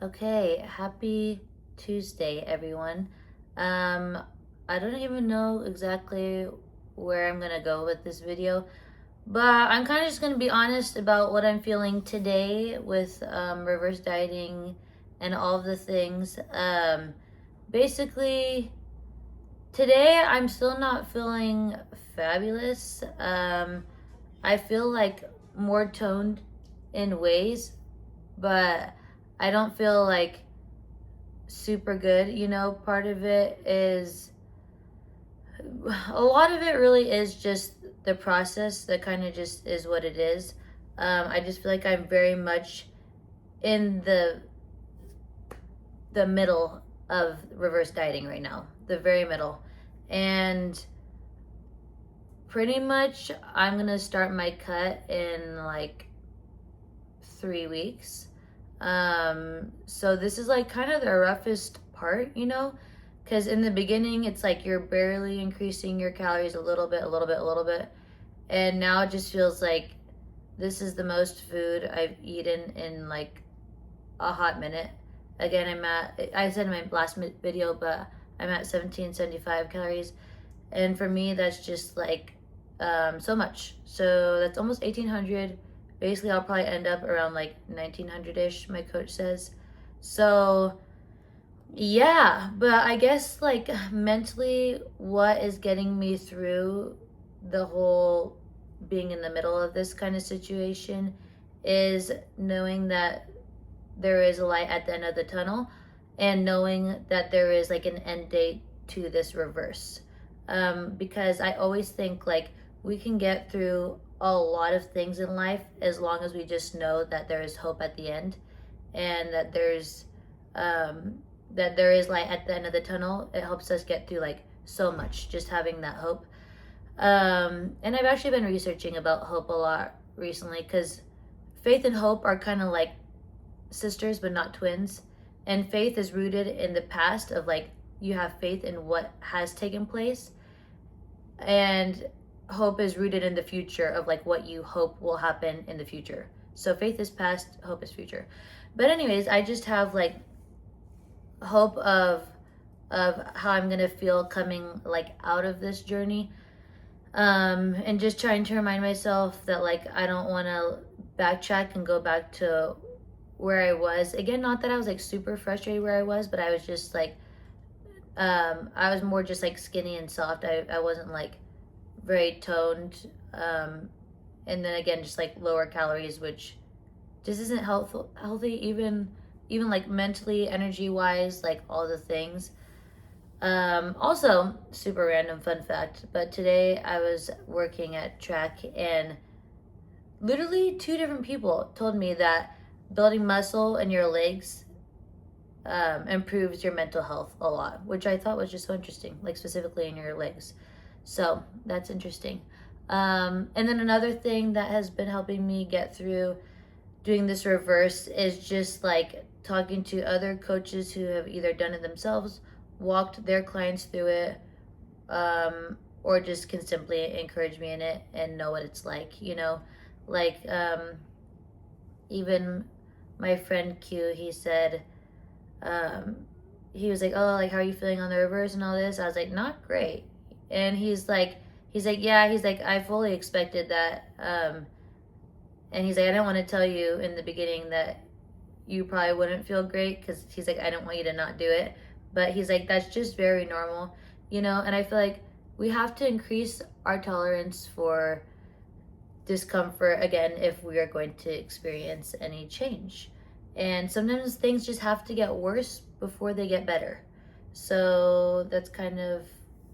Okay, happy Tuesday, everyone. Um, I don't even know exactly where I'm gonna go with this video, but I'm kind of just gonna be honest about what I'm feeling today with reverse dieting and all of the things. Basically, today I'm still not feeling fabulous. I feel like more toned in ways, but I don't feel like super good. Part of it is, a lot of it really is just the process that kind of just is what it is. I just feel like I'm very much in the middle of reverse dieting right now, the very middle. And pretty much I'm gonna start my cut in like 3 weeks. So this is like kind of the roughest part, because in the beginning it's like you're barely increasing your calories a little bit, a little bit, a little bit, and now it just feels like this is the most food I've eaten in like a hot minute. Again, I said in my last video, but I'm at 1775 calories, and for me that's just like so much. So that's almost 1800. Basically I'll probably end up around like 1900ish, my coach says. So yeah, but I guess like mentally what is getting me through the whole being in the middle of this kind of situation is knowing that there is a light at the end of the tunnel, and knowing that there is like an end date to this reverse. Because I always think like we can get through a lot of things in life as long as we just know that there is hope at the end, and um, that there is light at the end of the tunnel. It helps us get through like so much, just having that hope. And I've actually been researching about hope a lot recently, because faith and hope are kind of like sisters but not twins. And faith is rooted in the past of like you have faith in what has taken place, and hope is rooted in the future of like what you hope will happen in the future. So faith is past, hope is future. But anyways, I just have like hope of how I'm gonna feel coming like out of this journey, and just trying to remind myself that like I don't want to backtrack and go back to where I was again. Not that I was like super frustrated where I was, but I was just like, I was more just like skinny and soft. I wasn't like very toned. And then again, just like lower calories, which just isn't healthy, even like mentally, energy wise, like all the things. Also, super random fun fact, but today I was working at track, and literally two different people told me that building muscle in your legs improves your mental health a lot, which I thought was just so interesting, like specifically in your legs. So that's interesting. And then another thing that has been helping me get through doing this reverse is just like talking to other coaches who have either done it themselves, walked their clients through it, or just can simply encourage me in it and know what it's like. Like, even my friend Q, he said, um, he was like, "Oh, like, how are you feeling on the reverse and all this?" I was like, "Not great." And he's like, "Yeah," he's like, "I fully expected that." And he's like, "I didn't want to tell you in the beginning that you probably wouldn't feel great," because he's like, "I don't want you to not do it." But he's like, "That's just very normal." And I feel like we have to increase our tolerance for discomfort again if we are going to experience any change. And sometimes things just have to get worse before they get better. So that's kind of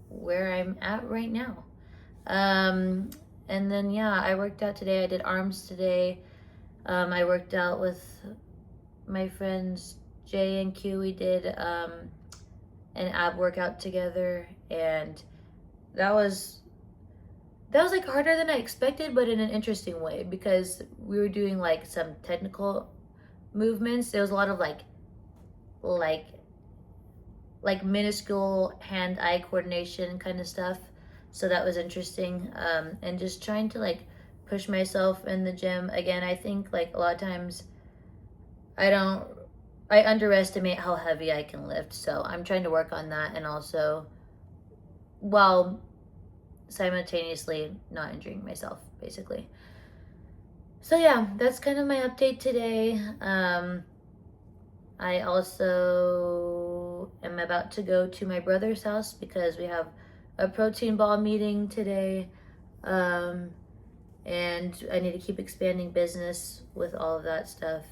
where I'm at right now. Um, and then, yeah, I worked out today. I did arms today. I worked out with my friends Jay and Q. We did an ab workout together, and that was like harder than I expected, but in an interesting way, because we were doing like some technical movements. There was a lot of like like minuscule hand-eye coordination kind of stuff. So that was interesting. And just trying to like push myself in the gym again. I think like a lot of times I don't I underestimate how heavy I can lift. So I'm trying to work on that, and also while simultaneously not injuring myself, basically. So yeah, that's kind of my update today. I also am about to go to my brother's house because we have a protein ball meeting today. Um, and I need to keep expanding business with all of that stuff.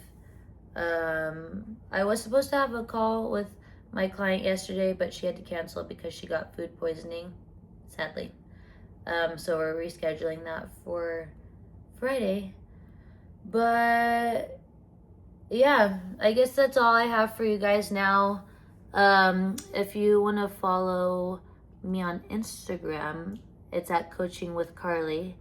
I was supposed to have a call with my client yesterday, but she had to cancel because she got food poisoning, sadly. So we're rescheduling that for Friday. But yeah, I guess that's all I have for you guys now. If you want to follow me on Instagram, it's at Coaching with Carly,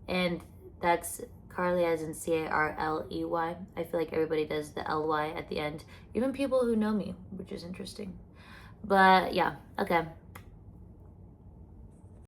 and that's Carly as in Carley. I feel like everybody does the ly at the end, even people who know me, which is interesting. But yeah, okay.